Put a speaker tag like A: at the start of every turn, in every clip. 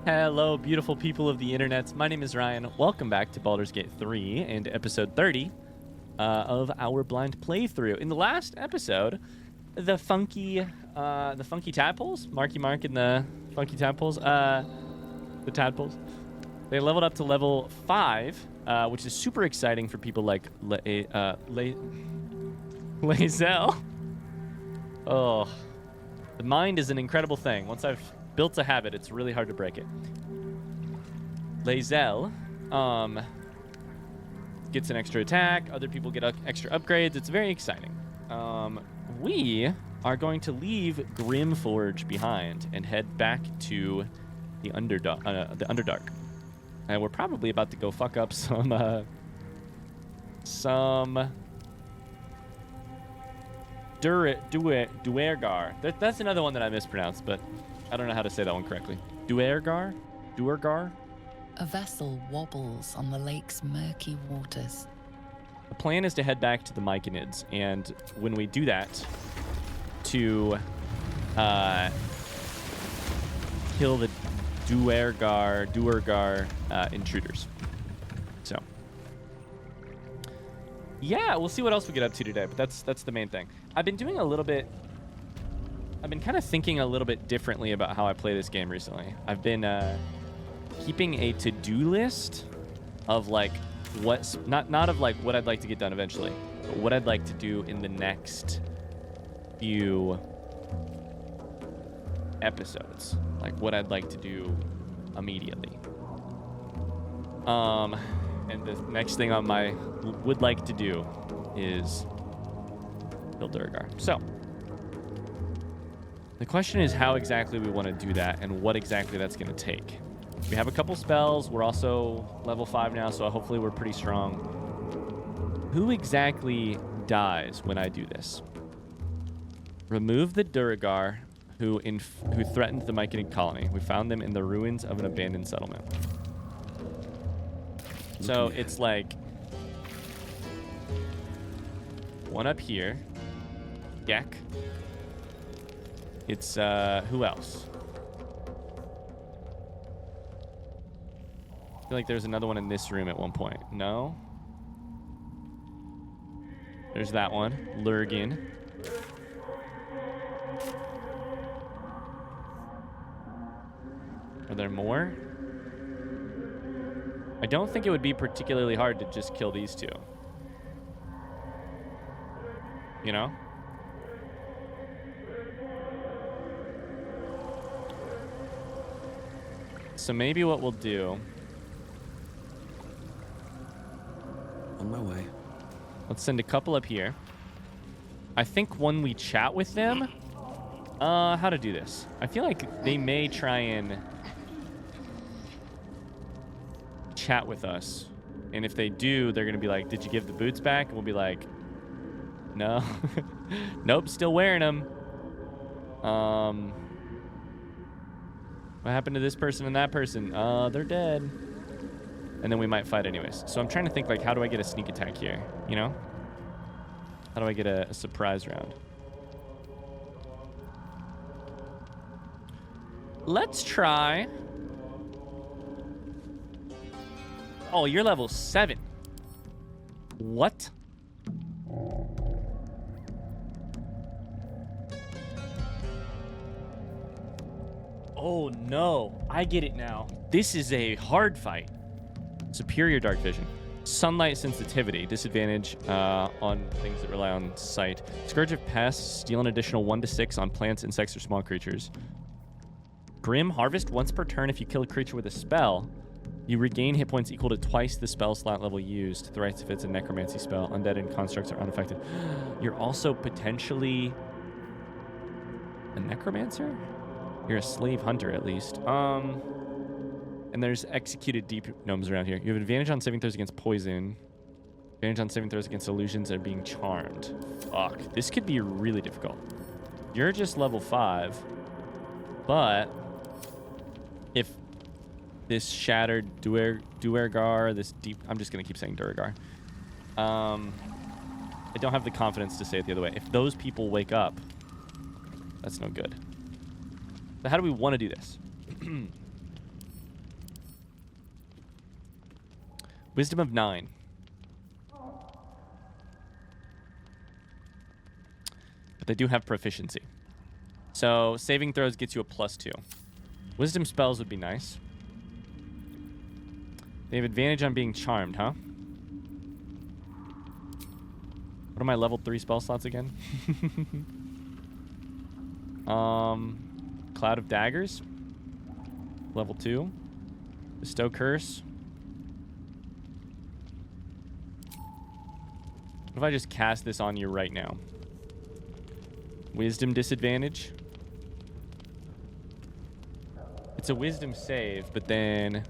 A: Hello, beautiful people of the internet. My name is Ryan. Welcome back to Baldur's Gate 3 and episode 30 of our blind playthrough. In the last episode, the funky tadpoles, Marky Mark and the funky tadpoles, the tadpoles, they leveled up to level 5, which is super exciting for people like Lae'zel. Oh, the mind is an incredible thing. Once I've built a habit, it's really hard to break it. Lae'zel gets an extra attack. Other people get extra upgrades. It's very exciting. We are going to leave Grimforge behind and head back to the Underdark. And we're probably about to go fuck up some Duergar. That's another one that I mispronounced, but I don't know how to say that one correctly. Duergar?
B: A vessel wobbles on the lake's murky waters.
A: The plan is to head back to the Myconids, and when we do that, to kill the Duergar intruders. So, yeah, we'll see what else we get up to today, but that's the main thing. I've been kind of thinking a little bit differently about how I play this game recently. I've been keeping a to-do list of like not of like what I'd like to get done eventually, but what I'd like to do in the next few episodes, like what I'd like to do immediately. And the next thing on my would like to do is build Duergar. So the question is how exactly we want to do that and what exactly that's going to take. We have a couple spells. We're also level 5 now, so hopefully we're pretty strong. Who exactly dies when I do this? Remove the Duergar who threatened the Myconid colony. We found them in the ruins of an abandoned settlement. So it's like one up here. Gek. It's who else? I feel like there's another one in this room at one point. No? There's that one. Lurgan. Are there more? I don't think it would be particularly hard to just kill these two. You know? So maybe what we'll do...
C: On my way.
A: Let's send a couple up here. I think when we chat with them... how to do this? I feel like they may try and chat with us. And if they do, they're going to be like, did you give the boots back? And we'll be like, no. Nope, still wearing them. What happened to this person and that person? They're dead. And then we might fight anyways. So I'm trying to think, like, how do I get a sneak attack here? You know? How do I get a surprise round? Let's try... Oh, you're level 7. What? Oh, no. I get it now. This is a hard fight. Superior dark vision. Sunlight sensitivity. Disadvantage on things that rely on sight. Scourge of Pests. Steal an additional 1 to 6 on plants, insects, or small creatures. Grim Harvest. Once per turn, if you kill a creature with a spell, you regain hit points equal to twice the spell slot level used. Thrice if it's a necromancy spell. Undead and constructs are unaffected. You're also potentially a necromancer? You're a slave hunter, at least. And there's executed deep gnomes around here. You have advantage on saving throws against poison. Advantage on saving throws against illusions and being charmed. Fuck. This could be really difficult. You're just level 5. But if this shattered Duergar, this deep... I'm just going to keep saying Duergar. I don't have the confidence to say it the other way. If those people wake up, that's no good. So how do we want to do this? Wisdom of 9. But they do have proficiency. So saving throws gets you a +2. Wisdom spells would be nice. They have advantage on being charmed, huh? What are my level 3 spell slots again? Cloud of Daggers. Level 2. Bestow Curse. What if I just cast this on you right now? Wisdom disadvantage. It's a wisdom save, but then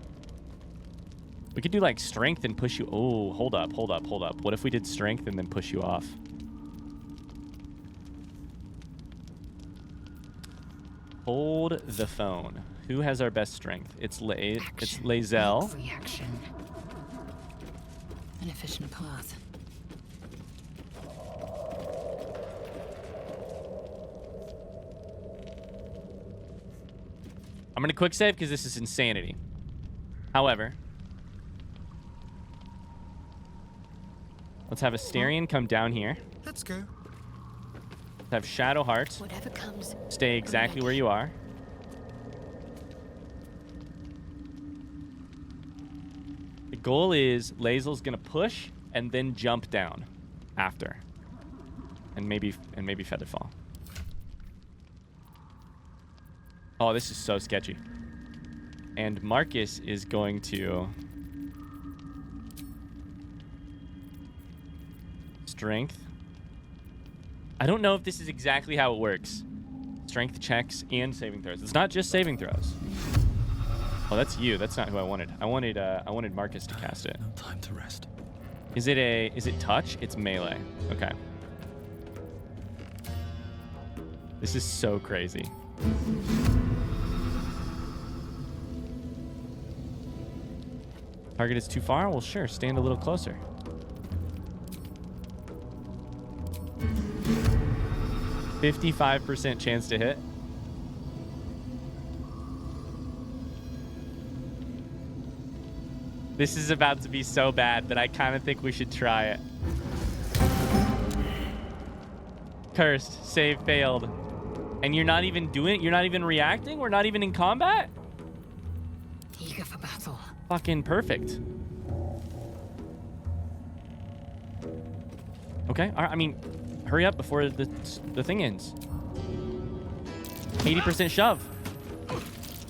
A: we could do like strength and push you. Oh, hold up. What if we did strength and then push you off? Hold the phone. Who has our best strength? It's Lae'zel.
B: Reaction. An efficient path.
A: I'm going to quick save because this is insanity. However, let's have Astarion come down here.
D: Let's go.
A: Let's have Shadowheart
E: Whatever comes.
A: stay exactly where you are. The goal is Lae'zel's going to push and then jump down after. And maybe Featherfall. Oh, this is so sketchy. And Marcus is going to strength. I don't know if this is exactly how it works. Strength checks and saving throws. It's not just saving throws. Oh, that's you. That's not who I wanted. I wanted Marcus to cast it.
C: No time to rest.
A: Is it touch? It's melee. Okay. This is so crazy. Target is too far? Well, sure. Stand a little closer. %55 chance to hit. This is about to be so bad that I kind of think we should try it. Cursed. Save failed. And you're not even doing it? You're not even reacting? We're not even in combat?
B: Eager for battle.
A: Fucking perfect. Okay. All right, I mean, hurry up before the thing ends. 80% shove.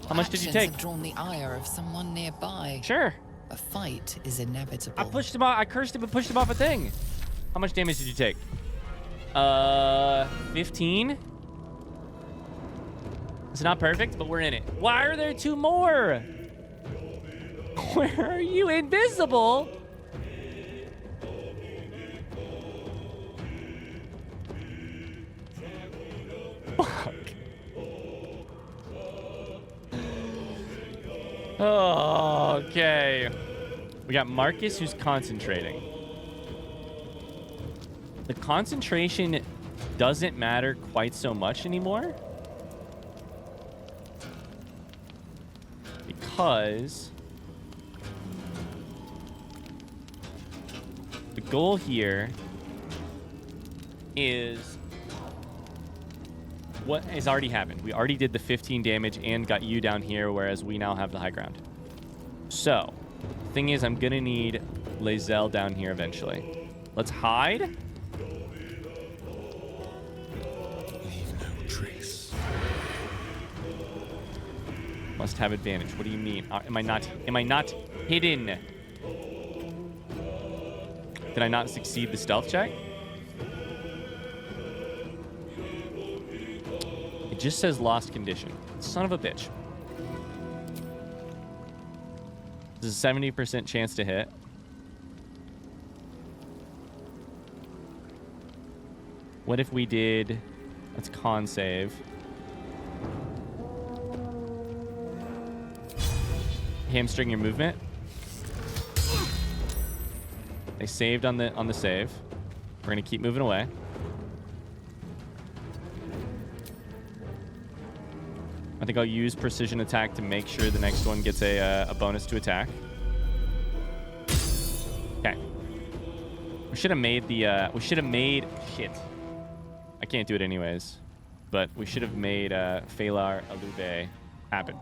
A: How much did you
B: Actions
A: take?
B: have drawn the ire of someone nearby.
A: Sure.
B: A fight is inevitable.
A: I pushed him off. I cursed him and pushed him off a thing. How much damage did you take? 15. It's not perfect, but we're in it. Why are there 2 more? Where are you? Invisible? Fuck. Oh, okay. We got Marcus who's concentrating. The concentration doesn't matter quite so much anymore. Because the goal here is what has already happened. We already did the 15 damage and got you down here, whereas we now have the high ground. So, the thing is, I'm going to need Lae'zel down here eventually. Let's hide.
C: Leave no trace.
A: Must have advantage. What do you mean? Am I not hidden? Did I not succeed the stealth check? It just says lost condition. Son of a bitch. There's a 70% chance to hit. What if we did... Let's con save. Hamstring your movement. They saved on the save. We're gonna keep moving away. I think I'll use precision attack to make sure the next one gets a bonus to attack. Okay. We should have made the, shit. I can't do it anyways. But we should have made Phalar Alube happen.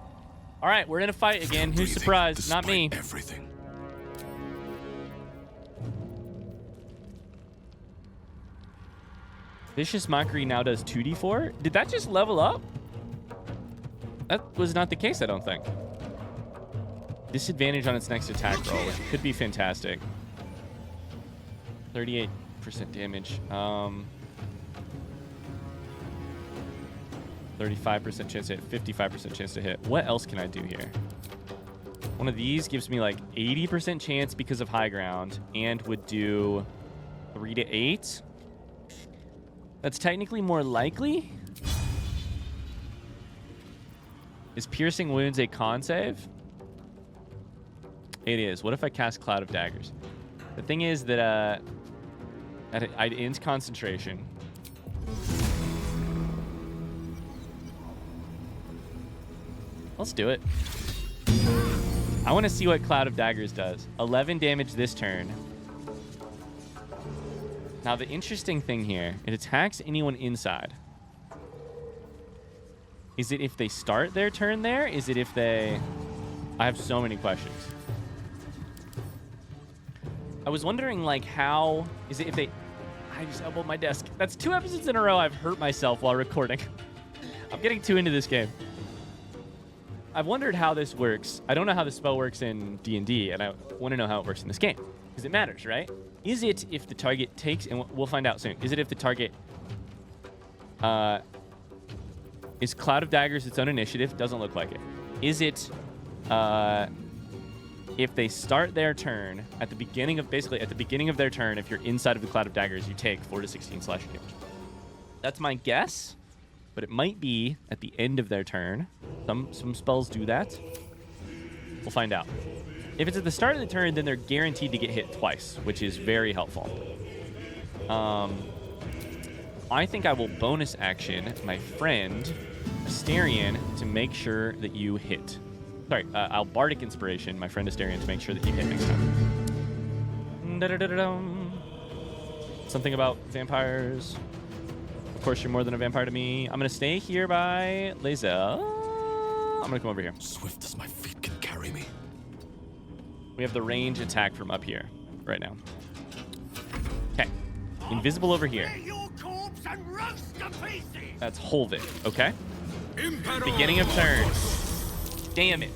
A: All right, we're in a fight again. Who's surprised? Not me.
C: Everything.
A: Vicious Mockery now does 2d4. Did that just level up? That was not the case, I don't think. Disadvantage on its next attack roll, which could be fantastic. 38% damage. 35% chance to hit, 55% chance to hit. What else can I do here? One of these gives me like 80% chance because of high ground and would do 3 to 8. That's technically more likely. Is Piercing Wounds a con save? It is. What if I cast Cloud of Daggers? The thing is that I'd end concentration. Let's do it. I want to see what Cloud of Daggers does. 11 damage this turn. Now, the interesting thing here, it attacks anyone inside. Is it if they start their turn there? Is it if they... I have so many questions. I was wondering, like, how... Is it if they... I just elbowed my desk. That's 2 episodes in a row I've hurt myself while recording. I'm getting too into this game. I've wondered how this works. I don't know how the spell works in D&D, and I want to know how it works in this game. Because it matters, right? Is it if the target takes... And we'll find out soon. Is it if the target... Is Cloud of Daggers its own initiative? Doesn't look like it. Is it... if they start their turn at the beginning of... Basically, at the beginning of their turn, if you're inside of the Cloud of Daggers, you take 4 to 16 slashing damage. That's my guess. But it might be at the end of their turn. Some spells do that. We'll find out. If it's at the start of the turn, then they're guaranteed to get hit twice, which is very helpful. I think I will bonus action my friend Astarion to make sure that you hit. Sorry, I'll Bardic Inspiration my friend Astarion to make sure that you hit next time. Da-da-da-da-dum. Something about vampires. Of course, you're more than a vampire to me. I'm going to stay here by Lae'zel. I'm going to come over here.
C: Swift as my feet can carry me.
A: We have the range attack from up here right now. Okay. Invisible over here. That's Holvik, okay? Beginning of turn. Damn it.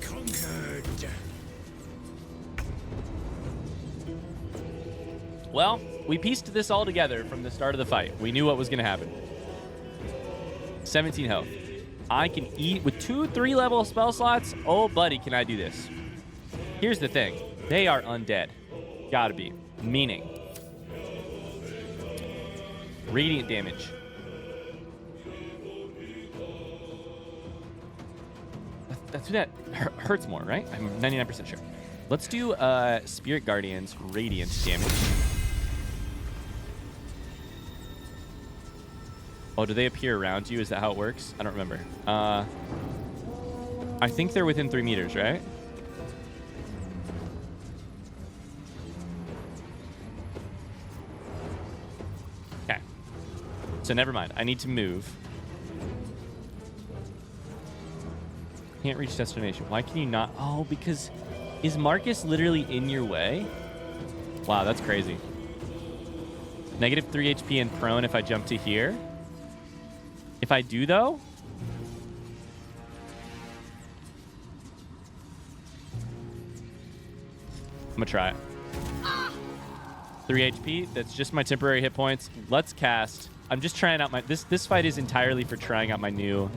A: Well, we pieced this all together from the start of the fight. We knew what was going to happen. 17 health. I can eat with 2 3-level spell slots. Oh, buddy, can I do this? Here's the thing. They are undead. Gotta be. Meaning. Radiant damage. That's who that hurts more, right? I'm 99% sure. Let's do Spirit Guardian's Radiant damage. Oh, do they appear around you? Is that how it works? I don't remember. I think they're within 3 meters, right? Okay. So never mind. I need to move. Can't reach destination. Why can you not? Oh, because is Marcus literally in your way? Wow, that's crazy. Negative 3 HP and prone if I jump to here. If I do, though... I'm gonna try it. 3 HP. That's just my temporary hit points. Let's cast. I'm just trying out my... This fight is entirely for trying out my new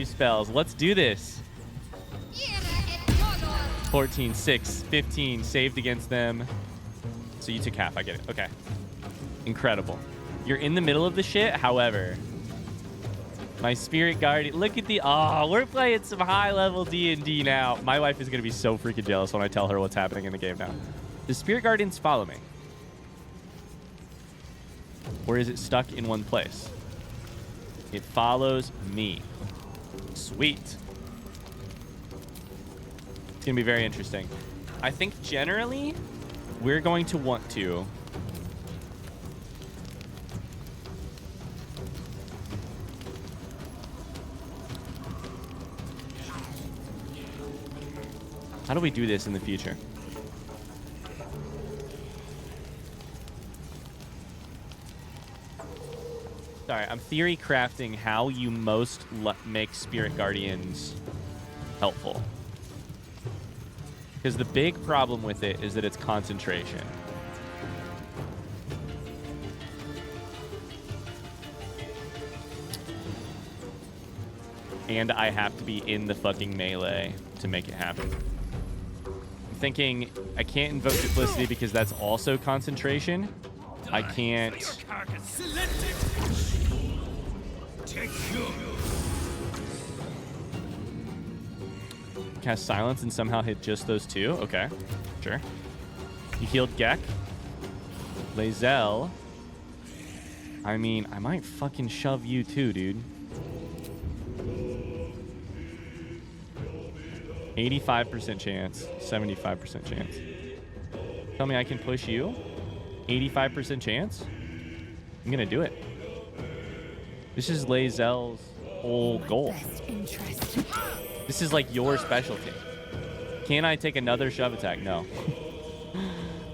A: spells. Let's do this. 14, 6, 15. Saved against them. So you took half. I get it. Okay. Incredible. You're in the middle of the shit. However, my Spirit Guardian... Look at the... Oh, we're playing some high-level D&D now. My wife is going to be so freaking jealous when I tell her what's happening in the game now. Does Spirit Guardians follow me? Or is it stuck in one place? It follows me. Sweet. going to be very interesting. I think generally we're going to want to how do we do this in the future? Sorry, I'm theory crafting how you most make Spirit Guardians helpful. Because the big problem with it is that it's concentration. And I have to be in the fucking melee to make it happen. I'm thinking I can't invoke Duplicity because that's also concentration. I can't... Cast Silence and somehow hit just those two? Okay, sure. You healed Gek. Lae'zel. I mean, I might fucking shove you too, dude. 85% chance, 75% chance. Tell me I can push you? 85% chance? I'm gonna do it. This is Lae'zel's whole goal. This is like your specialty. Can I take another shove attack? No.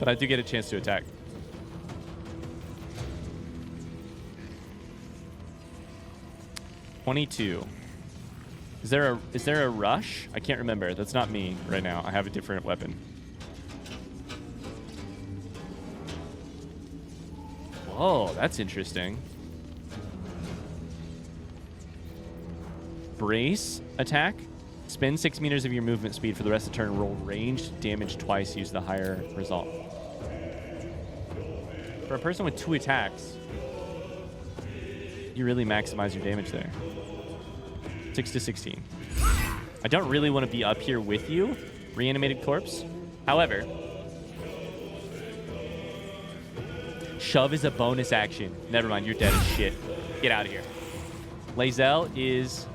A: But I do get a chance to attack. $22. Is there a rush? I can't remember. That's not me right now. I have a different weapon. Whoa, that's interesting. Brace attack. Spend 6 meters of your movement speed for the rest of the turn. Roll ranged damage twice. Use the higher result. For a person with 2 attacks, you really maximize your damage there. 6 to 16. I don't really want to be up here with you, reanimated corpse. However, shove is a bonus action. Never mind, you're dead as shit. Get out of here. Lae'zel is...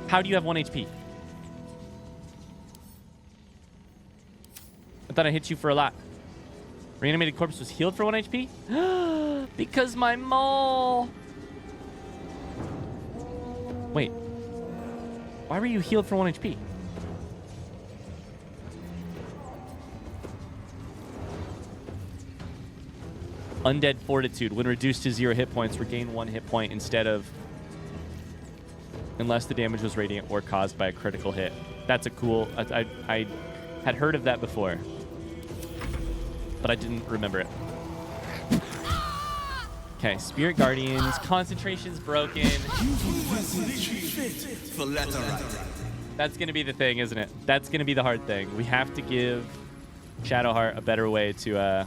A: How do you have 1 HP? I thought I hit you for a lot. Reanimated corpse was healed for 1 HP? Because my maul... Wait. Why were you healed for 1 HP? Undead Fortitude. When reduced to 0 hit points, regain 1 hit point instead of... Unless the damage was radiant or caused by a critical hit. That's a cool... I had heard of that before. But I didn't remember it. Okay, Spirit Guardians. Concentration's broken. That's going to be the thing, isn't it? That's going to be the hard thing. We have to give Shadowheart a better way to...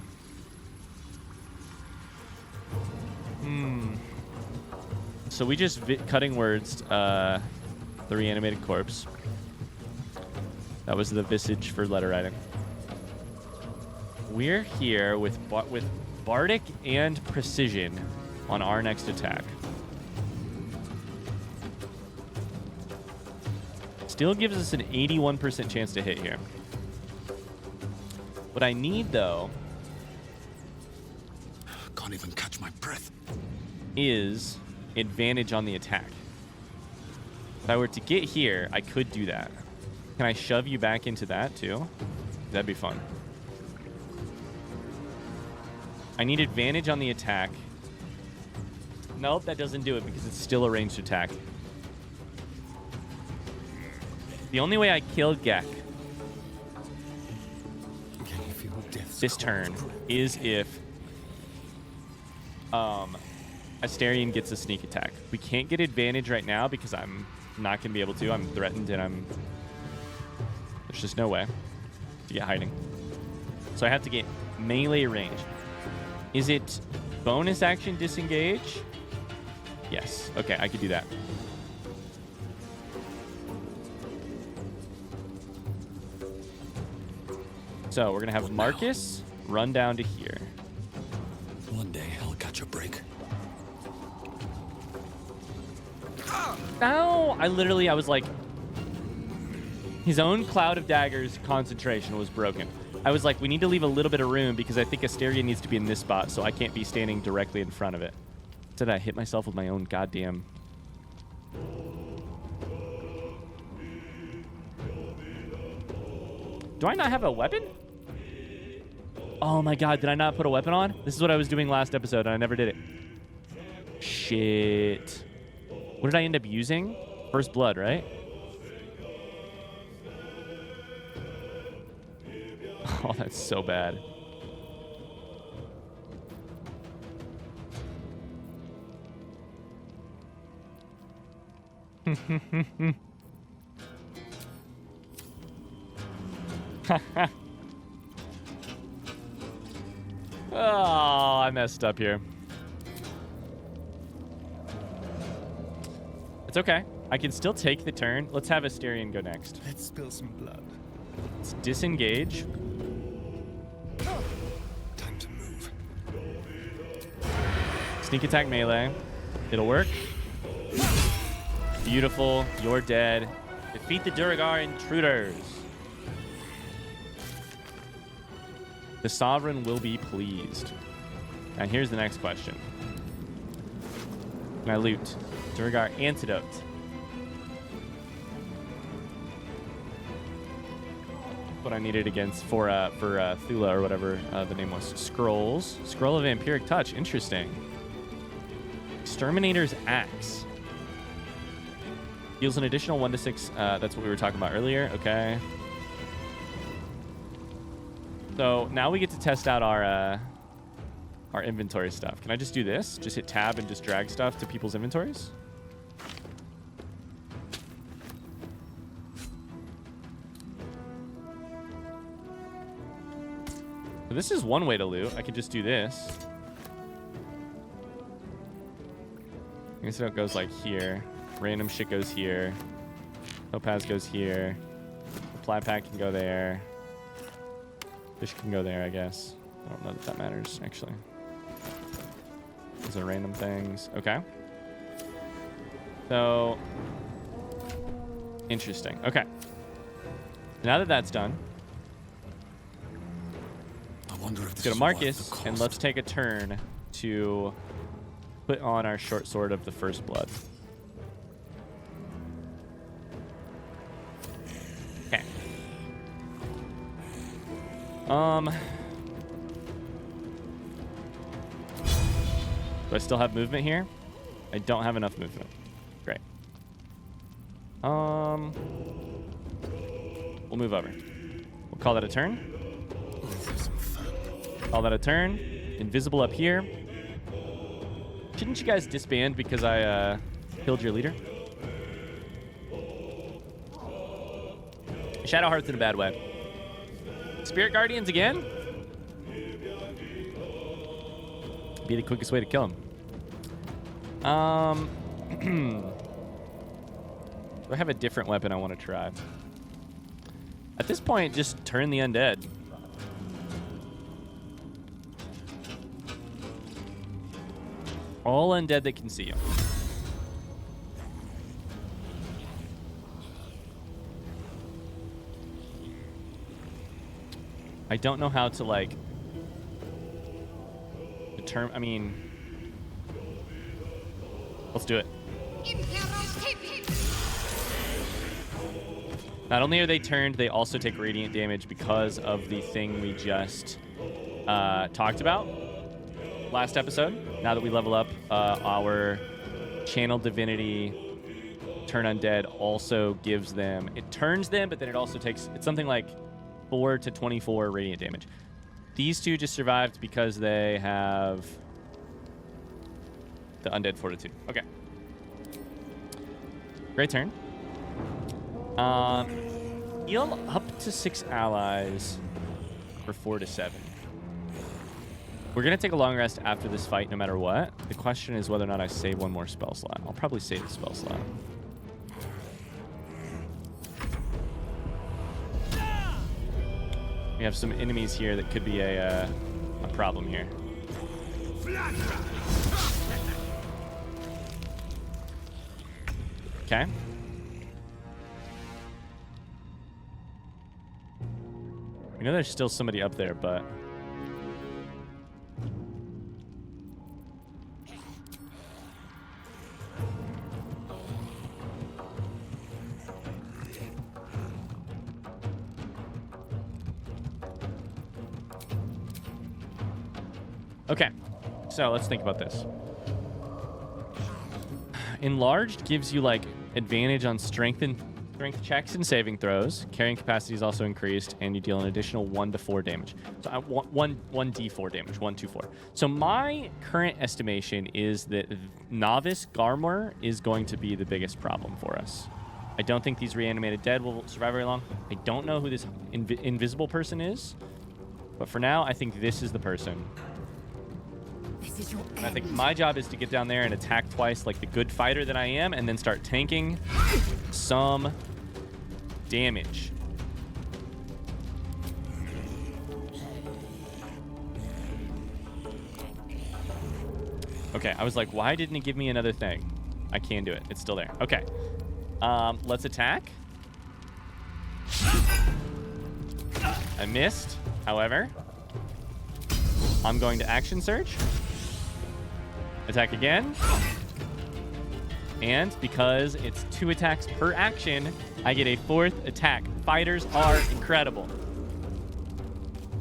A: So we just cutting words the reanimated corpse. That was the visage for letter writing. We're here with Bardic and Precision on our next attack. Still gives us an 81% chance to hit here. What I need, though...
C: Can't even catch my breath.
A: ...is advantage on the attack. If I were to get here, I could do that. Can I shove you back into that, too? That'd be fun. I need advantage on the attack. Nope, that doesn't do it because it's still a ranged attack. The only way I kill Gek this turn is if Astarion gets a sneak attack. We can't get advantage right now because I'm not going to be able to. I'm threatened and there's just no way to get hiding. So I have to get melee range. Is it bonus action disengage? Yes. Okay, I could do that. So we're going to have Marcus run down to here.
C: One day I'll catch a break.
A: Ow! I was like... His own cloud of daggers concentration was broken. I was like, we need to leave a little bit of room because I think Astarion needs to be in this spot, so I can't be standing directly in front of it. Instead, I hit myself with my own goddamn... Do I not have a weapon? Oh my god, did I not put a weapon on? This is what I was doing last episode, and I never did it. Shit. What did I end up using? First blood, right? Oh, that's so bad. Oh, I messed up here. It's okay. I can still take the turn. Let's have Astarion go next.
D: Let's spill some blood.
A: Let's disengage.
D: Time to move.
A: Sneak attack melee. It'll work. Beautiful. You're dead. Defeat the Duergar Intruders. The Sovereign will be pleased. And here's the next question. Can I loot? Duergar antidote. What I needed against for Thula or whatever the name was. Scrolls. Scroll of Vampiric Touch. Interesting. Exterminator's Axe. Deals an additional 1 to 6. That's what we were talking about earlier. Okay. So now we get to test out our inventory stuff. Can I just do this? Just hit tab and just drag stuff to people's inventories? So this is one way to loot. I could just do this. I guess it goes like here. Random shit goes here. Topaz goes here. Supply pack can go there. Fish can go there, I guess. I don't know that that matters, actually. Those are random things. Okay. So, interesting. Okay. Now that that's done,
C: I wonder if
A: let's
C: this
A: go to
C: is worth
A: Marcus,
C: the cost.
A: and let's take a turn to put on our short sword of the First Blood. Okay. Do I still have movement here? I don't have enough movement. Great. We'll move over. We'll call that a turn. Call that a turn. Invisible up here. Shouldn't you guys disband because I killed your leader? Shadowheart's in a bad way. Spirit Guardians again? Be the quickest way to kill him. Do I have a different weapon I want to try? At this point, just turn the undead. All undead that can see you. I don't know how to, like, determine... I mean... Let's do it. Not only are they turned, they also take radiant damage because of the thing we just talked about last episode. Now that we level up, our Channel Divinity Turn Undead also gives them... It turns them, but then it also takes... It's something like 4 to 24 radiant damage. These two just survived because they have the Undead Fortitude. Okay. Great turn. Heal up to 6 allies for 4 to 7. We're going to take a long rest after this fight no matter what. The question is whether or not I save one more spell slot. I'll probably save the spell slot. We have some enemies here that could be a problem here. Okay. know there's still somebody up there, but... Okay, so let's think about this. Enlarged gives you like advantage on strength checks and saving throws. Carrying capacity is also increased, and you deal an additional 1 to 4 damage. So I want 1d4 damage, 1, 2, 4. So my current estimation is that Novice Garmor is going to be the biggest problem for us. I don't think these reanimated dead will survive very long. I don't know who this invisible person is, but for now, I think this is the person. And I think my job is to get down there and attack twice like the good fighter that I am, and then start tanking some damage. Okay, I was like, why didn't it give me another thing? I can do it. It's still there. Okay. Let's attack. I missed, however. I'm going to action surge. Attack again. And because it's 2 attacks per action, I get a 4th attack. Fighters are incredible.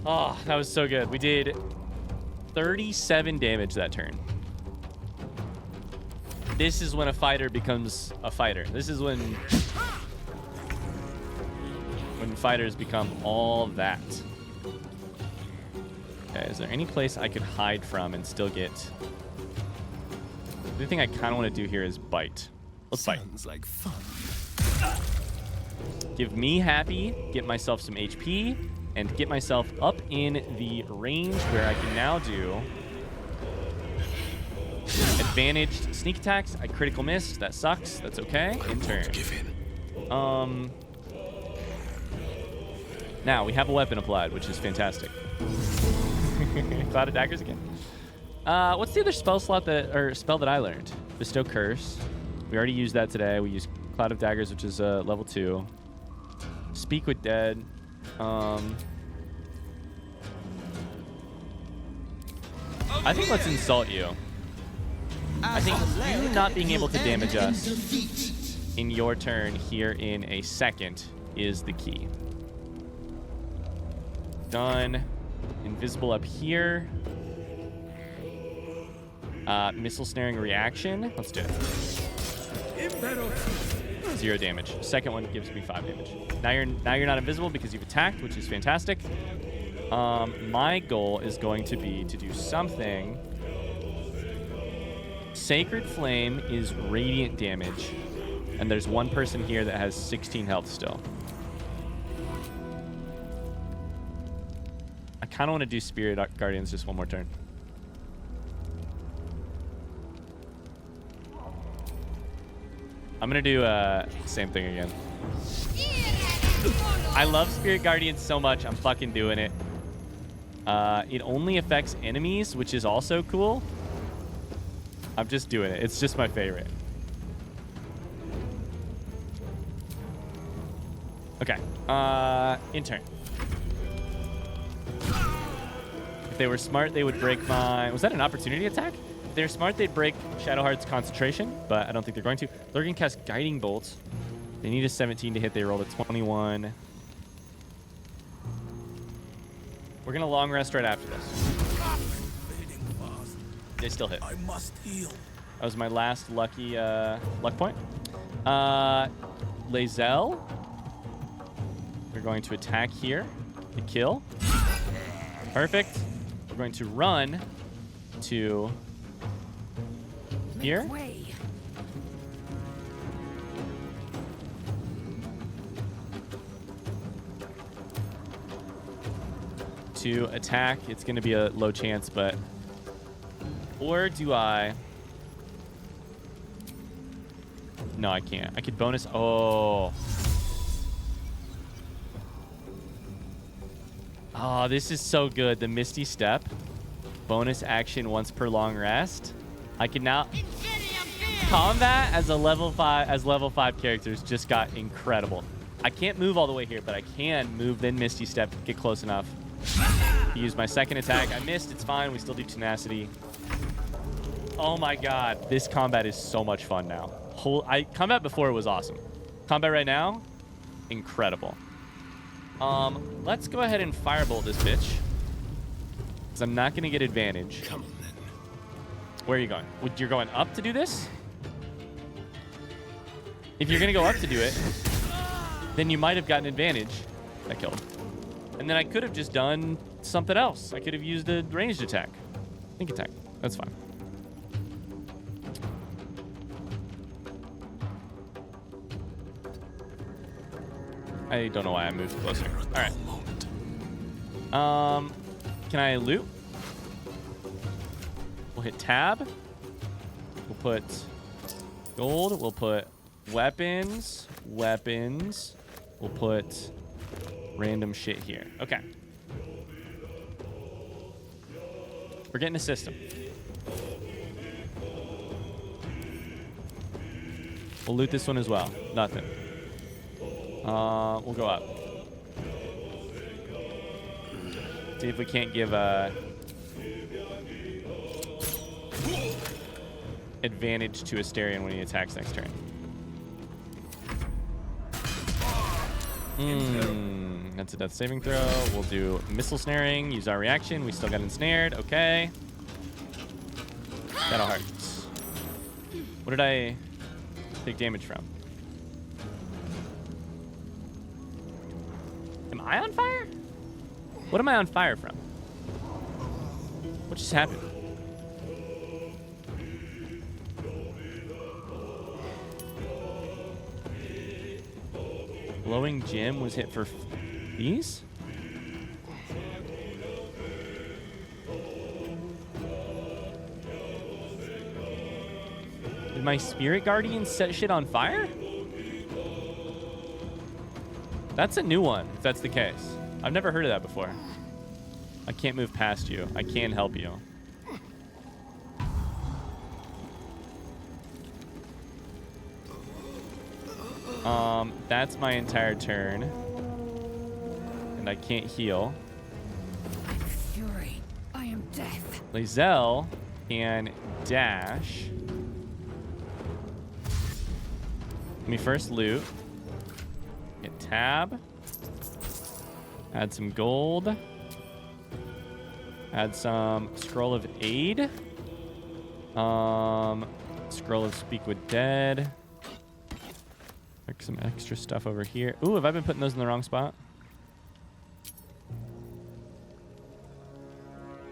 A: Oh, that was so good. We did 37 damage that turn. This is when a fighter becomes a fighter. This is when fighters become all that. Okay, is there any place I could hide from and still get... The thing I kind of want to do here is bite. Let's bite.
D: Sounds like fun.
A: Give me happy, get myself some HP, and get myself up in the range where I can now do advantaged sneak attacks. I critical missed. That sucks. That's okay. In turn.
C: Give in.
A: Now we have a weapon applied, which is fantastic. Cloud of daggers again. What's the other spell slot spell that I learned? Bestow Curse. We already used that today. We used Cloud of Daggers, which is level 2. Speak with Dead. I think let's insult you. I think you not being able to damage us in your turn here in a second is the key. Done. Invisible up here. Missile snaring reaction. Let's do it. 0 damage. Second one gives me 5 damage. Now you're not invisible because you've attacked, which is fantastic. My goal is going to be to do something. Sacred Flame is radiant damage, and there's one person here that has 16 health still. I kind of want to do Spirit Guardians just one more turn. I'm going to do same thing again. I love Spirit Guardians so much, I'm fucking doing it. It only affects enemies, which is also cool. I'm just doing it. It's just my favorite. Okay. In turn. If they were smart, they would break my... Was that an opportunity attack? If they're smart, they'd break Shadowheart's concentration, but I don't think they're going to. They're going to cast Guiding Bolts. They need a 17 to hit. They rolled a 21. We're going to long rest right after this. They still hit.
C: I must heal.
A: That was my last lucky luck point. Lae'zel. We're going to attack here to kill. Perfect. We're going to run to here. To attack. It's going to be a low chance, but... Or do I... No, I can't. I could bonus... Oh. Oh, this is so good. The Misty Step. Bonus action once per long rest. I can now... Combat as a level 5 characters just got incredible. I can't move all the way here, but I can move, then Misty Step, get close enough. Use my second attack. I missed. It's fine. We still do tenacity. Oh my god. This combat is so much fun now. Combat before was awesome. Combat right now, incredible. Let's go ahead and firebolt this bitch. Because I'm not going to get advantage.
D: Come on, then.
A: Where are you going? You're going up to do this? If you're going to go up to do it, then you might have gotten advantage. I killed him. And then I could have just done something else. I could have used a ranged attack. Think attack. That's fine. I don't know why I moved closer. All right. Can I loot? We'll hit tab. We'll put gold. We'll put weapons. Weapons. We'll put random shit here. Okay. We're getting a system. We'll loot this one as well. Nothing. We'll go up. See if we can't give advantage to Astarion when he attacks next turn. That's a death saving throw. We'll do missile snaring. Use our reaction. We still got ensnared. Okay. Shadow Hearts. What did I take damage from? Am I on fire? What am I on fire from? What just happened? Glowing gem was hit for these? Did my spirit guardian set shit on fire? That's a new one, if that's the case. I've never heard of that before. I can't move past you. I can help you. That's my entire turn. And I can't heal.
B: I'm fury. I am death.
A: Lae'zel can dash. Let me first loot. Get tab. Add some gold. Add some scroll of aid. Scroll of speak with dead. Like some extra stuff over here. Ooh, have I been putting those in the wrong spot?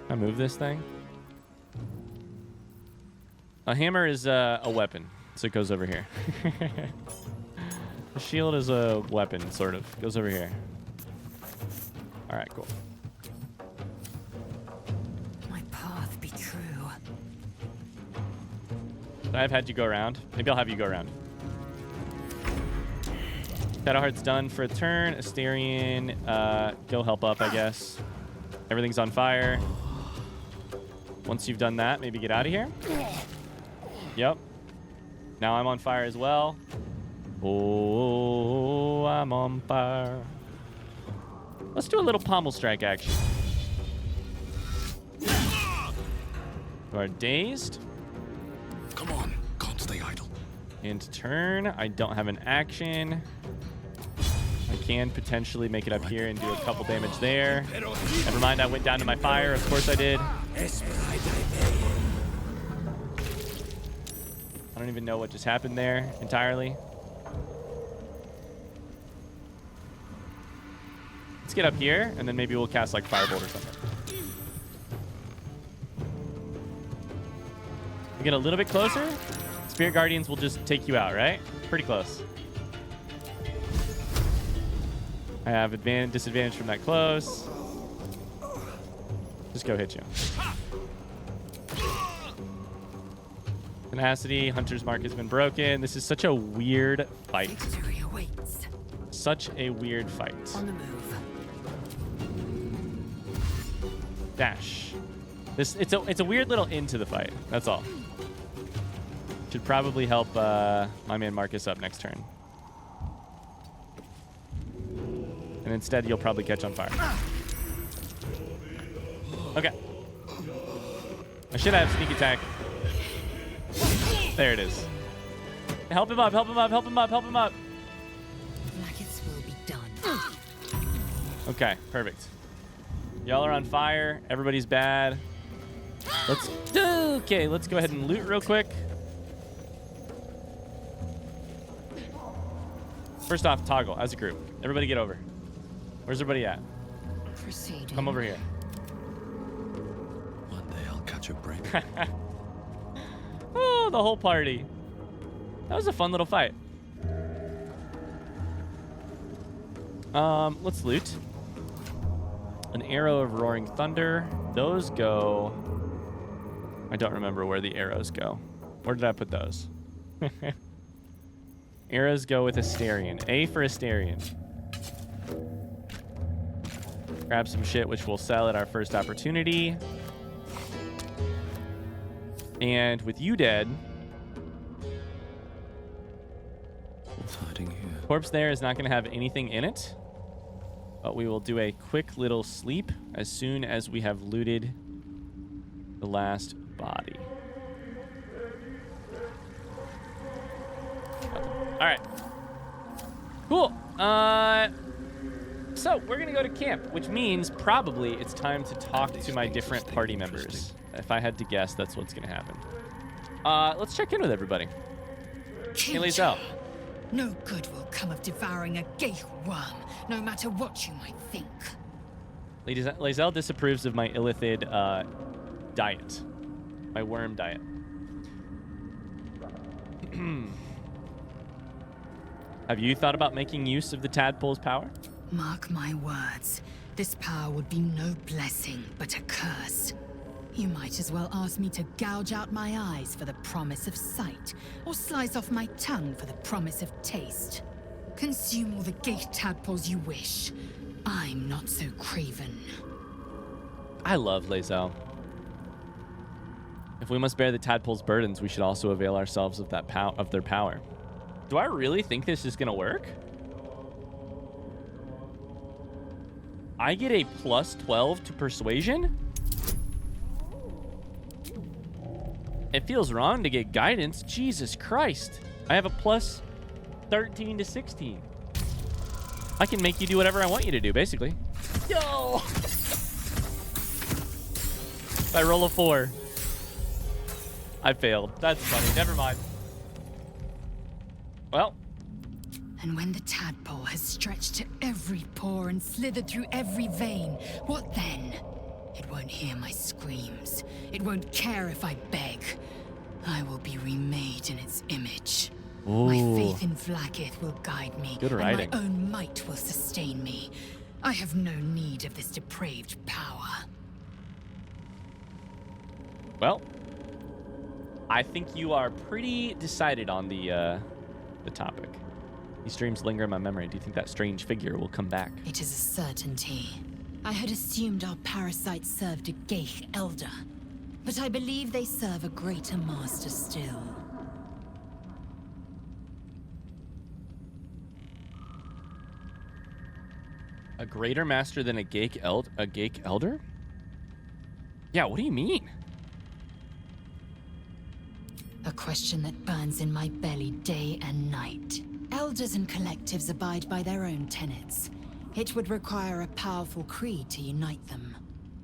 A: I move this thing. A hammer is a weapon, so it goes over here. The shield is a weapon, sort of. Goes over here. All right, cool.
B: My path be true.
A: I've had you go around. Maybe I'll have you go around. Shadowheart's done for a turn. Astarion, go help up, I guess. Everything's on fire. Once you've done that, maybe get out of here. Yep. Now I'm on fire as well. Oh, I'm on fire. Let's do a little pommel strike action. You are dazed.
C: Come on, can't stay idle.
A: End turn. I don't have an action. I can potentially make it up here and do a couple damage there. Never mind, I went down to my fire. Of course I did. I don't even know what just happened there entirely. Let's get up here, and then maybe we'll cast like Firebolt or something. We get a little bit closer. Spirit Guardians will just take you out, right? Pretty close. I have disadvantage from that close. Just go hit you. Tenacity, Hunter's Mark has been broken. This is such a weird fight.
B: Victory awaits.
A: Such a weird fight.
B: On the move.
A: Dash. It's a weird little into the fight. That's all. Should probably help my man Marcus up next turn. and instead you'll probably catch on fire. Okay. I should have sneak attack. There it is. Help him up, help him up, help him up, help him up.
B: Blackets will be done.
A: Okay, perfect. Y'all are on fire. Everybody's bad. Okay, let's go ahead and loot real quick. First off, toggle as a group. Everybody get over. Where's everybody at?
B: Proceeding.
A: Come over here.
C: One day I'll catch a break.
A: Oh, the whole party. That was a fun little fight. Let's loot. An arrow of roaring thunder. Those go... I don't remember where the arrows go. Where did I put those? Arrows go with Astarion. A for Astarion. Grab some shit, which we'll sell at our first opportunity. And with you dead...
C: What's hiding here?
A: Corpse there is not going to have anything in it. But we will do a quick little sleep as soon as we have looted the last body. All right. Cool. So we're going to go to camp, which means probably it's time to talk to my different party members. If I had to guess, that's what's going to happen. Let's check in with everybody. Hey, Lae'zel.
B: No good will come of devouring a gay worm, no matter what you might think.
A: Lae'zel disapproves of my illithid diet, my worm diet. Have you thought about making use of the tadpole's power?
B: Mark my words, this power would be no blessing, but a curse. You might as well ask me to gouge out my eyes for the promise of sight, or slice off my tongue for the promise of taste. Consume all the gate tadpoles you wish. I'm not so craven.
A: I love Lae'zel. If we must bear the tadpole's burdens, we should also avail ourselves of that of their power. Do I really think this is gonna work? I get a plus 12 to persuasion? It feels wrong to get guidance. Jesus Christ. I have a plus 13 to 16. I can make you do whatever I want you to do, basically. Yo! If I roll a 4. I failed. That's funny. Never mind. Well.
B: And when the tadpole has stretched to every pore and slithered through every vein, what then? It won't hear my screams. It won't care if I beg. I will be remade in its image.
A: Ooh.
B: My faith in Vlaakith will guide me.
A: Good writing.
B: And my own might will sustain me. I have no need of this depraved power.
A: Well, I think you are pretty decided on the topic. These dreams linger in my memory. Do you think that strange figure will come back?
B: It is a certainty. I had assumed our parasites served a Geich elder, but I believe they serve a greater master still.
A: A greater master than a Geich elder? Yeah, what do you mean?
B: A question that burns in my belly day and night. Elders and collectives abide by their own tenets. It would require a powerful creed to unite them.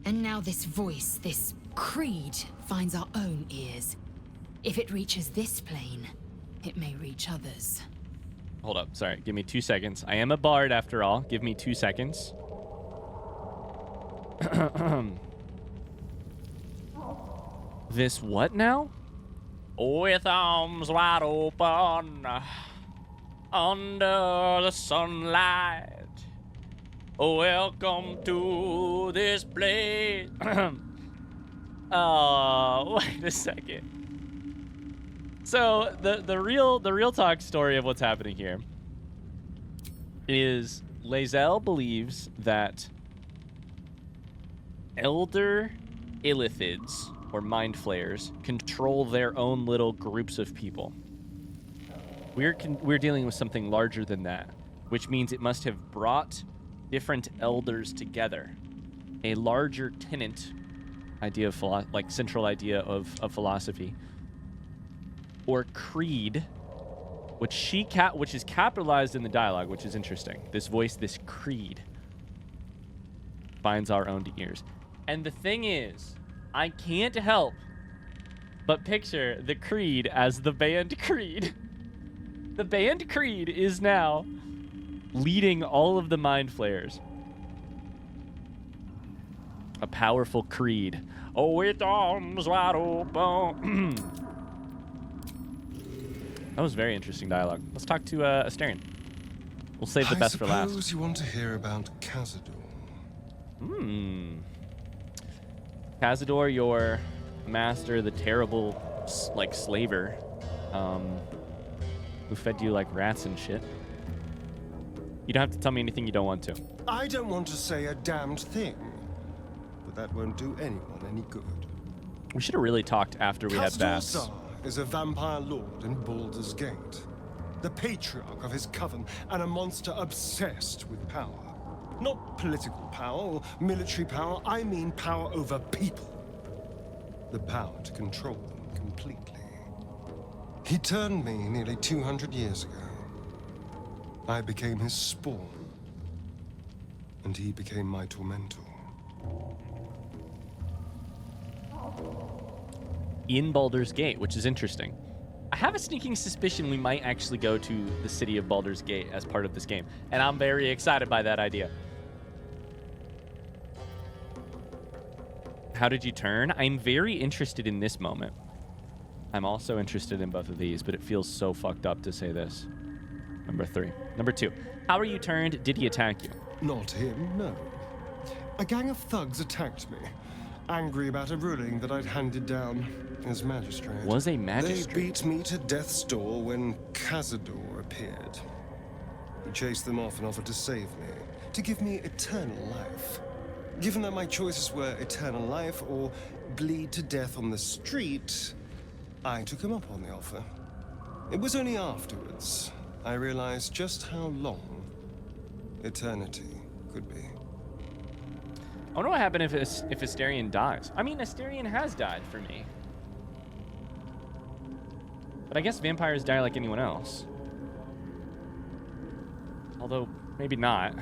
B: And now this voice, this creed, finds our own ears. If it reaches this plane, it may reach others.
A: Hold up. Sorry. Give me 2 seconds. I am a bard after all. Give me 2 seconds. This what now? With arms wide open under the sunlight. Welcome to this place. Oh, wait a second. So the real talk story of what's happening here is Lae'zel believes that elder illithids or mind flayers control their own little groups of people. We're dealing with something larger than that, which means it must have brought different elders together. A larger tenet, idea of like central idea of philosophy, or creed, which is capitalized in the dialogue, which is interesting. This voice, this creed, finds our own ears. And the thing is, I can't help but picture the Creed as the band Creed. The band Creed is now leading all of the Mind Flayers. A powerful Creed. Oh, with arms wide open. That was very interesting dialogue. Let's talk to Astarion. We'll save the best for last.
D: I suppose you want to hear about Cazador.
A: Cazador, your master, the terrible, like, slaver, who fed you like rats and shit. You don't have to tell me anything you don't want to.
D: I don't want to say a damned thing, but that won't do anyone any good.
A: We should have really talked after we had baths.
D: Cazador is a vampire lord in Baldur's Gate, the patriarch of his coven, and a monster obsessed with power. Not political power or military power, I mean power over people. The power to control them completely. He turned me nearly 200 years ago. I became his spawn, and he became my tormentor.
A: In Baldur's Gate, which is interesting. I have a sneaking suspicion we might actually go to the city of Baldur's Gate as part of this game, and I'm very excited by that idea. How did you turn? I'm very interested in this moment. I'm also interested in both of these, but it feels so fucked up to say this. Number 3. Number 2. How are you turned? Did he attack you?
D: Not him, no. A gang of thugs attacked me, angry about a ruling that I'd handed down as magistrate.
A: Was a magistrate?
D: They beat me to death's door when Cazador appeared. He chased them off and offered to save me, to give me eternal life. Given that my choices were eternal life or bleed to death on the street, I took him up on the offer. It was only afterwards I realized just how long eternity could be.
A: I wonder what happened if Astarion dies. I mean, Astarion has died for me. But I guess vampires die like anyone else. Although, maybe not.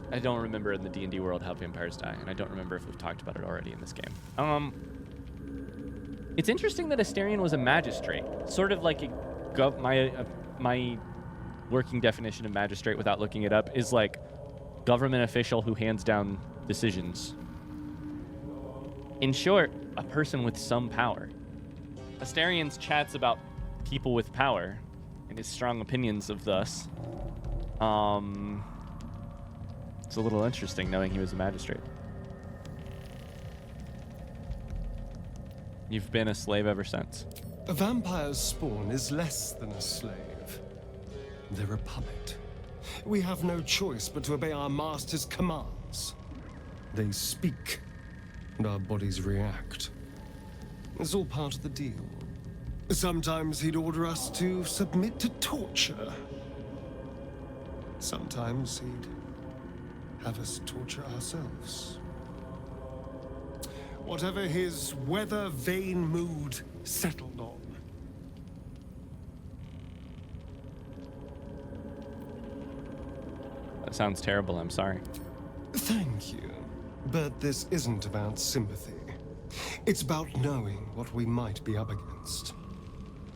A: I don't remember in the D&D world how vampires die, and I don't remember if we've talked about it already in this game. It's interesting that Astarion was a magistrate. Sort of like my working definition of magistrate without looking it up is like government official who hands down decisions. In short, a person with some power. Astarion's chats about people with power and his strong opinions of thus. It's a little interesting knowing he was a magistrate. You've been a slave ever since.
D: A vampire's spawn is less than a slave. They're a puppet. We have no choice but to obey our master's commands. They speak, and our bodies react. It's all part of the deal. Sometimes he'd order us to submit to torture. Sometimes he'd have us torture ourselves. Whatever his weather-vane mood settled on.
A: That sounds terrible, I'm sorry.
D: Thank you. But this isn't about sympathy. It's about knowing what we might be up against.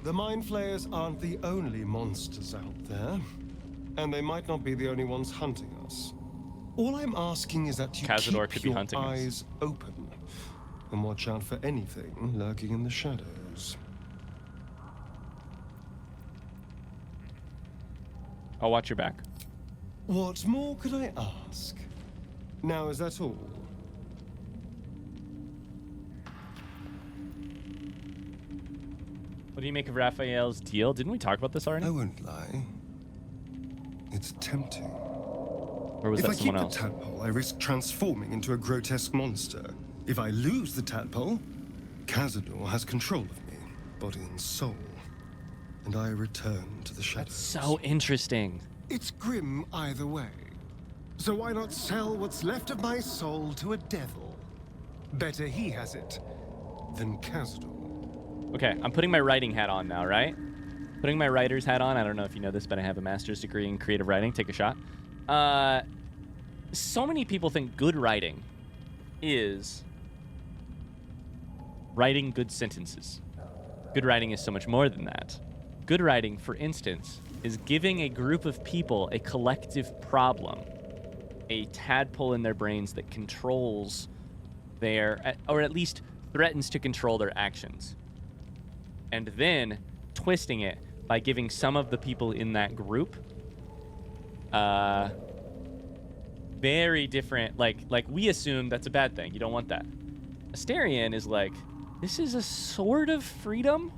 D: The Mind Flayers aren't the only monsters out there, and they might not be the only ones hunting us. All I'm asking is that you
A: Cazador
D: keep
A: could be
D: your
A: hunting us.
D: eyes open and watch out for anything lurking in the shadows.
A: I'll watch your back.
D: What more could I ask? Now, is that all?
A: What do you make of Raphael's deal? Didn't we talk about this already?
D: I won't lie. It's tempting.
A: Or was
D: If
A: that
D: I keep
A: someone
D: the
A: else?
D: tadpole, I risk transforming into a grotesque monster. If I lose the tadpole, Cazador has control of me, body and soul. And I return to the shadows.
A: So interesting.
D: It's grim either way. So why not sell what's left of my soul to a devil? Better he has it than Cazador.
A: Okay, I'm putting my writing hat on now, right? Putting my writer's hat on. I don't know if you know this, but I have a master's degree in creative writing. Take a shot. So many people think good writing is writing good sentences. Good writing is so much more than that. Good writing, for instance, is giving a group of people a collective problem, a tadpole in their brains that controls their, or at least threatens to control their actions. And then twisting it by giving some of the people in that group very different, like we assume that's a bad thing. You don't want that. Astarion is like, this is a sort of freedom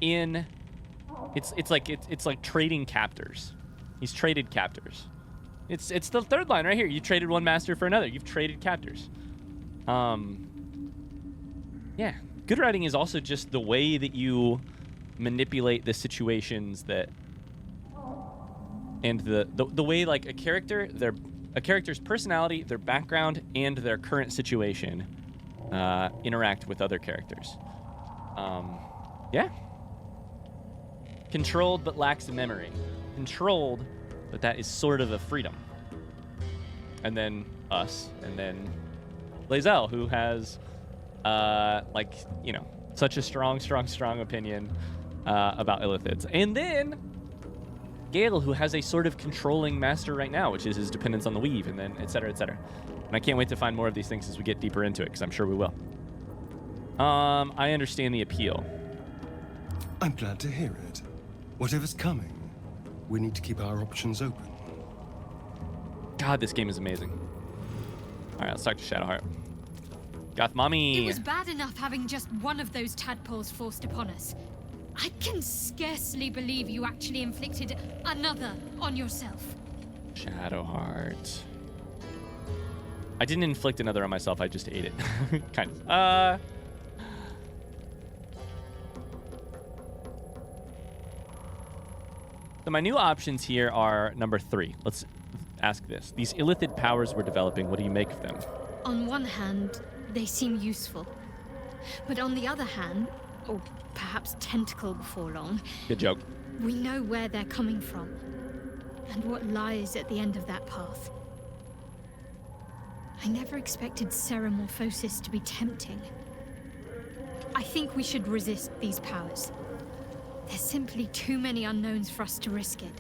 A: in it's like trading captors. He's traded captors. It's the third line right here. You traded one master for another. You've traded captors. Yeah. Good writing is also just the way that you manipulate the situations that, and the way like a character's personality, their background, and their current situation interact with other characters. Yeah. Controlled but lacks memory. Controlled, but that is sort of a freedom. And then us, and then Lae'zel, who has such a strong opinion about illithids. And then Gale, who has a sort of controlling master right now, which is his dependence on the weave, and then et cetera, et cetera. And I can't wait to find more of these things as we get deeper into it, because I'm sure we will. I understand the appeal.
D: I'm glad to hear it. Whatever's coming, we need to keep our options open.
A: God, this game is amazing. All right, let's talk to Shadowheart. Goth Mommy.
E: It was bad enough having just one of those tadpoles forced upon us. I can scarcely believe you actually inflicted another on yourself.
A: Shadowheart. I didn't inflict another on myself, I just ate it. Kind of. So my new options here are number 3. Let's ask this. These illithid powers we're developing, what do you make of them?
E: On one hand, they seem useful. But on the other hand, or perhaps tentacle before long,
A: Good joke.
E: we know where they're coming from and what lies at the end of that path. I never expected ceremorphosis to be tempting. I think we should resist these powers. There's simply too many unknowns for us to risk it.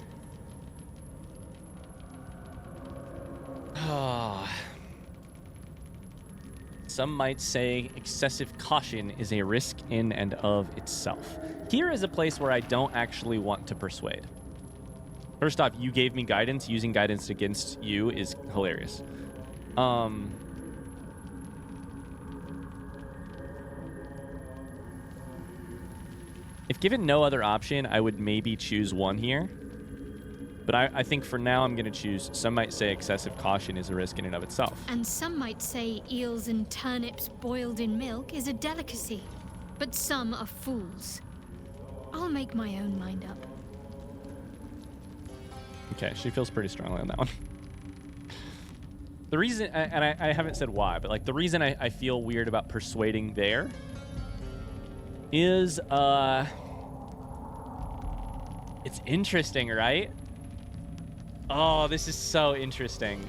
A: Some might say excessive caution is a risk in and of itself. Here is a place where I don't actually want to persuade. First off, you gave me guidance. Using guidance against you is hilarious. If given no other option, I would maybe choose one here. But I think for now I'm going to choose, some might say excessive caution is a risk in and of itself.
E: And some might say eels and turnips boiled in milk is a delicacy. But some are fools. I'll make my own mind up.
A: Okay, she feels pretty strongly on that one. The reason, and I haven't said why, but like the reason I feel weird about persuading there is, it's interesting, right? Oh, this is so interesting.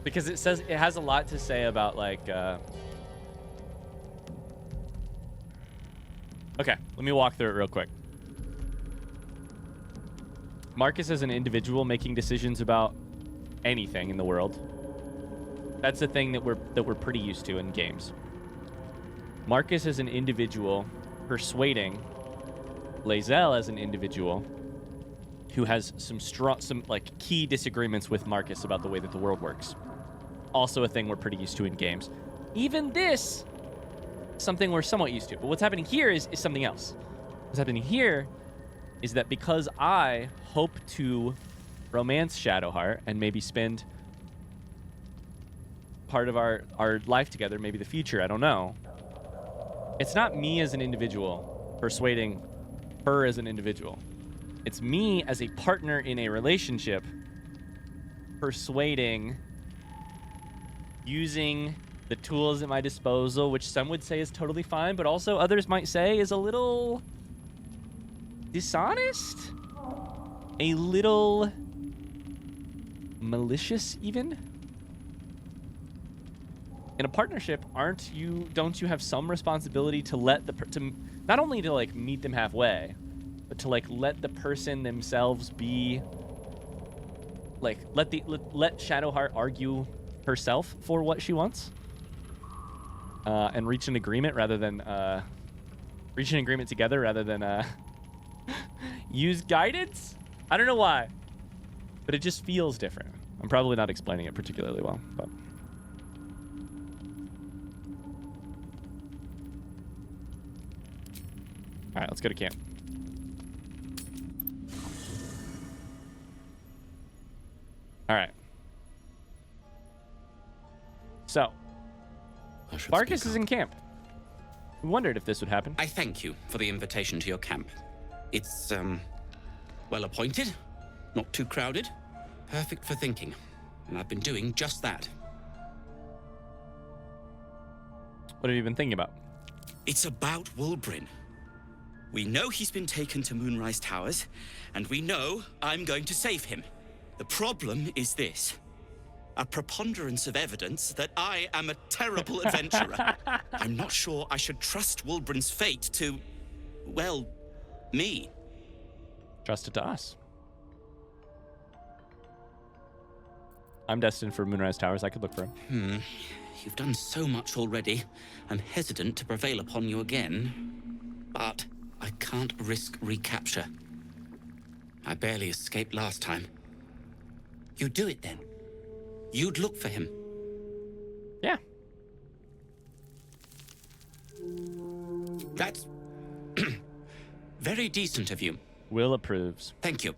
A: Because it says, it has a lot to say about like, okay, let me walk through it real quick. Marcus is an individual making decisions about anything in the world. That's the thing that we're pretty used to in games. Marcus is an individual persuading Lae'zel as an individual who has some like key disagreements with Marcus about the way that the world works. Also a thing we're pretty used to in games. Even this, something we're somewhat used to. But what's happening here is something else. What's happening here is that because I hope to romance Shadowheart and maybe spend part of our life together, maybe the future, I don't know. It's not me as an individual persuading her as an individual. It's me as a partner in a relationship persuading, using the tools at my disposal, which some would say is totally fine, but also others might say is a little dishonest, a little malicious even. In a partnership, don't you have some responsibility to let to not only to like meet them halfway, but to like let the person themselves be like let Shadowheart argue herself for what she wants, and reach an agreement together rather than use guidance. I don't know why, but it just feels different. I'm probably not explaining it particularly well, but. All right, let's go to camp. All right. So, Barcus is in camp. We wondered if this would happen.
F: I thank you for the invitation to your camp. It's, well appointed, not too crowded, perfect for thinking. And I've been doing just that.
A: What have you been thinking about?
F: It's about Wulbrin. We know he's been taken to Moonrise Towers, and we know I'm going to save him. The problem is this. A preponderance of evidence that I am a terrible adventurer. I'm not sure I should trust Wulbrin's fate to, well, me.
A: Trust it to us. I'm destined for Moonrise Towers. I could look for him.
F: You've done so much already. I'm hesitant to prevail upon you again. But I can't risk recapture. I barely escaped last time. You'd do it then. You'd look for him.
A: Yeah.
F: That's very decent of you.
A: Will approves.
F: Thank you.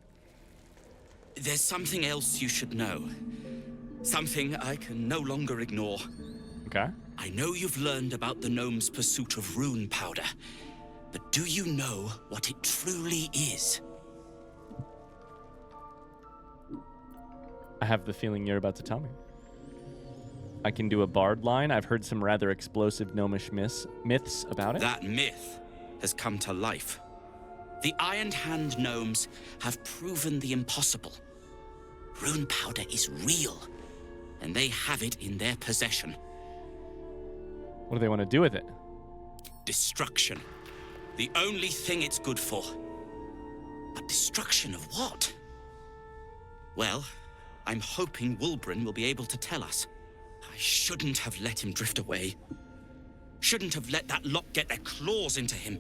F: There's something else you should know. Something I can no longer ignore.
A: Okay.
F: I know you've learned about the gnome's pursuit of rune powder, but do you know what it truly is?
A: I have the feeling you're about to tell me. I can do a bard line. I've heard some rather explosive gnomish myths about it.
F: That myth has come to life. The Iron Hand gnomes have proven the impossible. Rune powder is real, and they have it in their possession.
A: What do they want to do with it?
F: Destruction. The only thing it's good for. But destruction of what? Well, I'm hoping Wulbrin will be able to tell us. I shouldn't have let him drift away. Shouldn't have let that lot get their claws into him.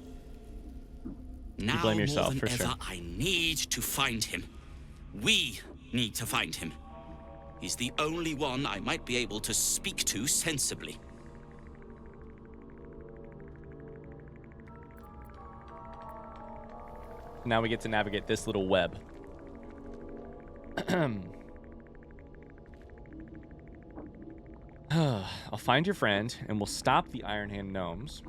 F: Now
A: You blame yourself,
F: more than
A: for
F: ever,
A: sure.
F: I need to find him. We need to find him. He's the only one I might be able to speak to sensibly.
A: Now we get to navigate this little web. I'll find your friend, and we'll stop the Iron Hand gnomes.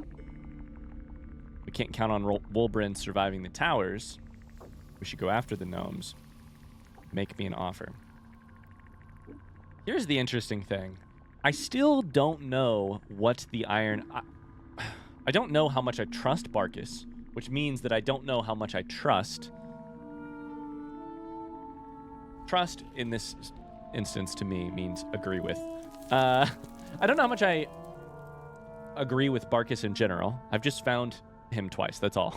A: We can't count on Wulbrin surviving the towers. We should go after the gnomes. Make me an offer. Here's the interesting thing. I still don't know what the I don't know how much I trust Barcus, which means that I don't know how much I trust. Trust in this instance to me means agree with. I don't know how much I agree with Barcus in general. I've just found him twice, that's all.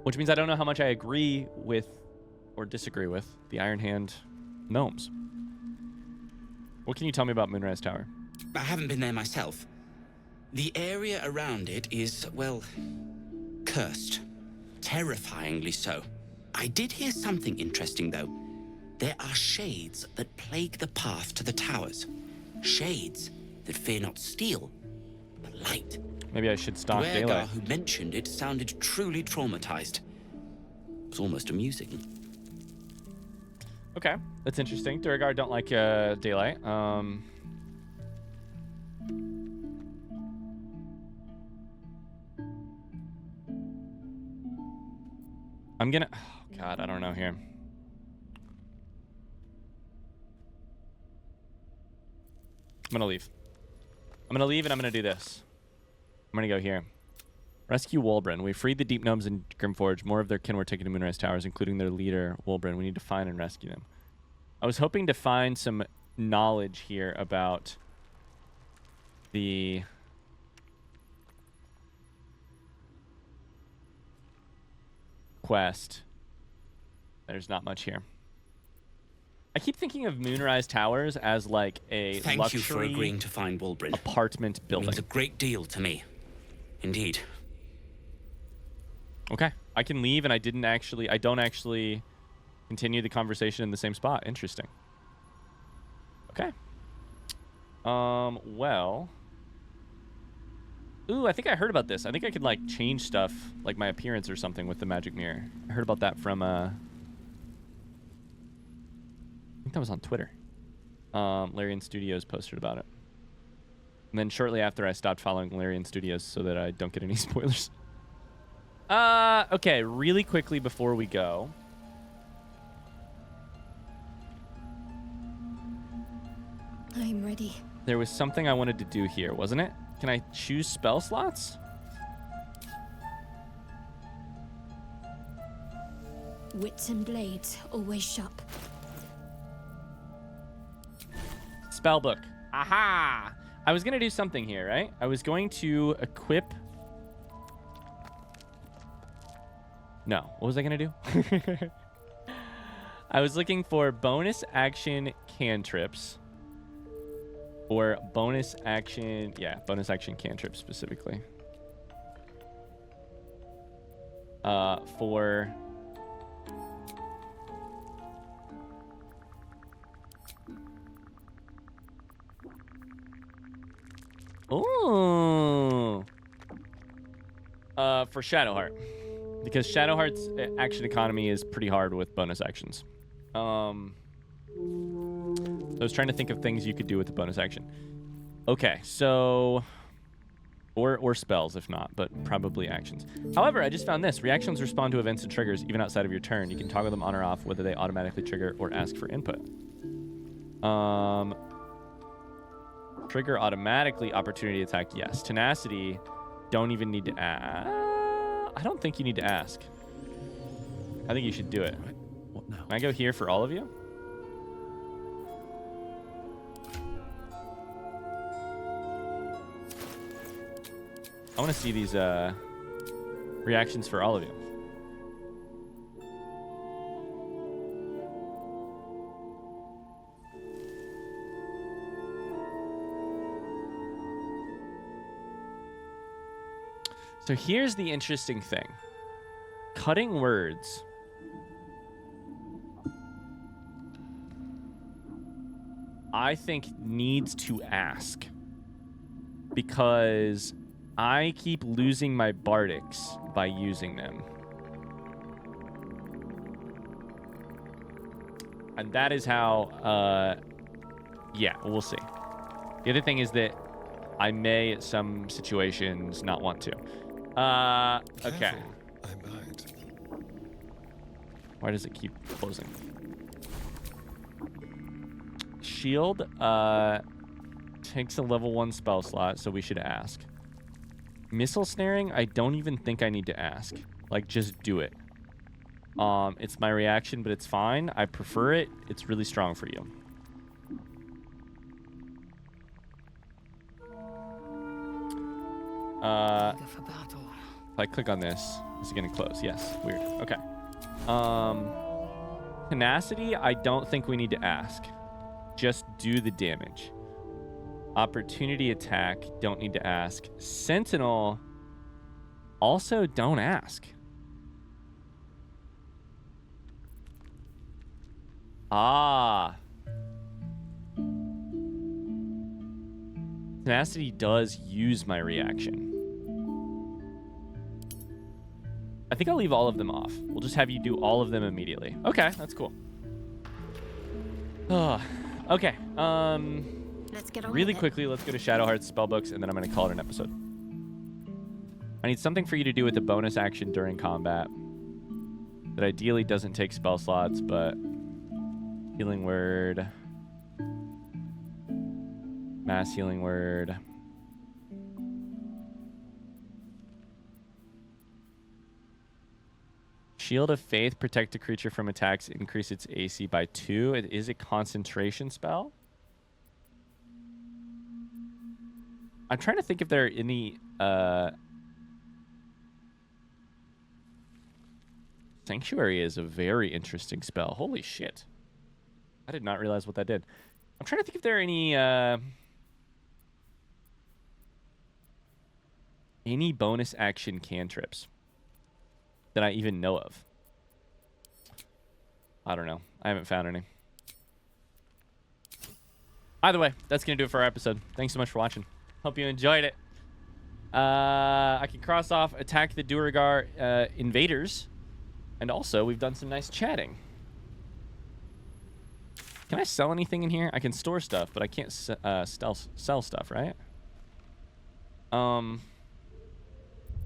A: Which means I don't know how much I agree with or disagree with the Iron Hand gnomes. What can you tell me about Moonrise Tower?
F: I haven't been there myself. The area around it is, well, cursed. Terrifyingly so. I did hear something interesting, though. There are shades that plague the path to the towers. Shades that fear not steel, but light.
A: Maybe I should stalk
F: Duergar,
A: daylight.
F: who mentioned it, sounded truly traumatized. It was almost amusing.
A: Okay, that's interesting. Duergar don't like daylight. I'm gonna... Oh, God, I don't know here. I'm gonna leave. I'm gonna leave and I'm gonna do this. I'm gonna go here. Rescue Wulbren. We freed the Deep Gnomes in Grimforge. More of their kin were taken to Moonrise Towers, including their leader, Wulbren. We need to find and rescue them. I was hoping to find some knowledge here about the quest. There's not much here. I keep thinking of Moonrise Towers as like a
F: Thank
A: luxury
F: you for agreeing to find Wulbren.
A: apartment
F: It
A: building.
F: means a great deal to me. Indeed.
A: Okay, I can leave, and I don't actually continue the conversation in the same spot. Interesting. Okay. Well. Ooh, I think I heard about this. I think I could like change stuff, like my appearance or something with the magic mirror. I heard about that from I think that was on Twitter. Larian Studios posted about it. And then shortly after, I stopped following Larian Studios so that I don't get any spoilers. Okay, really quickly before we go.
E: I'm ready.
A: There was something I wanted to do here, wasn't it? Can I choose spell slots?
E: Wits and blades, always sharp.
A: Spellbook. Aha! I was going to do something here, right? I was going to equip... No. What was I going to do? I was looking for bonus action cantrips. Or bonus action... Yeah, bonus action cantrips specifically. For... Ooh. For Shadowheart. Because Shadowheart's action economy is pretty hard with bonus actions. So I was trying to think of things you could do with the bonus action. Okay, so... Or spells, if not, but probably actions. However, I just found this. Reactions respond to events and triggers even outside of your turn. You can toggle them on or off, whether they automatically trigger or ask for input. Trigger automatically opportunity attack, yes. Tenacity, don't even need to ask. I don't think you need to ask. I think you should do it.
C: Right. What now?
A: Can I go here for all of you? I want to see these reactions for all of you. So here's the interesting thing. Cutting words. I think needs to ask. Because I keep losing my bardics by using them. And that is how, yeah, we'll see. The other thing is that I may, at some situations, not want to. Okay.
D: Careful, I might.
A: Why does it keep closing? Shield takes a level 1 spell slot, so we should ask. Missile snaring, I don't even think I need to ask. Like, just do it. It's my reaction, but it's fine. I prefer it. It's really strong for you.
B: Eager for battle.
A: If I click on this, is it going to close? Yes. Weird. Okay. Tenacity, I don't think we need to ask. Just do the damage. Opportunity attack, don't need to ask. Sentinel, also don't ask. Ah. Tenacity does use my reaction. I think I'll leave all of them off. We'll just have you do all of them immediately. Okay, that's cool. Okay.
E: Let's get on
A: Really
E: with it.
A: quickly, let's go to Shadowheart's spellbooks, and then I'm going to call it an episode. I need something for you to do with the bonus action during combat that ideally doesn't take spell slots, but healing word. Mass healing word. Shield of Faith, protect a creature from attacks, increase its AC by 2. It is a concentration spell. I'm trying to think if there are any Sanctuary is a very interesting spell. Holy shit. I did not realize what that did. I'm trying to think if there are any bonus action cantrips that I even know of. I don't know. I haven't found any. Either way, that's going to do it for our episode. Thanks so much for watching. Hope you enjoyed it. I can cross off attack the Duergar invaders. And also, we've done some nice chatting. Can I sell anything in here? I can store stuff, but I can't sell stuff, right?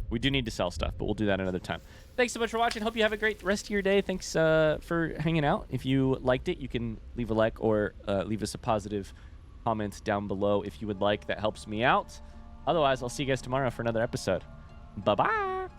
A: We do need to sell stuff, but we'll do that another time. Thanks so much for watching. Hope you have a great rest of your day. Thanks for hanging out. If you liked it, you can leave a like or leave us a positive comment down below if you would like. That helps me out. Otherwise, I'll see you guys tomorrow for another episode. Bye-bye.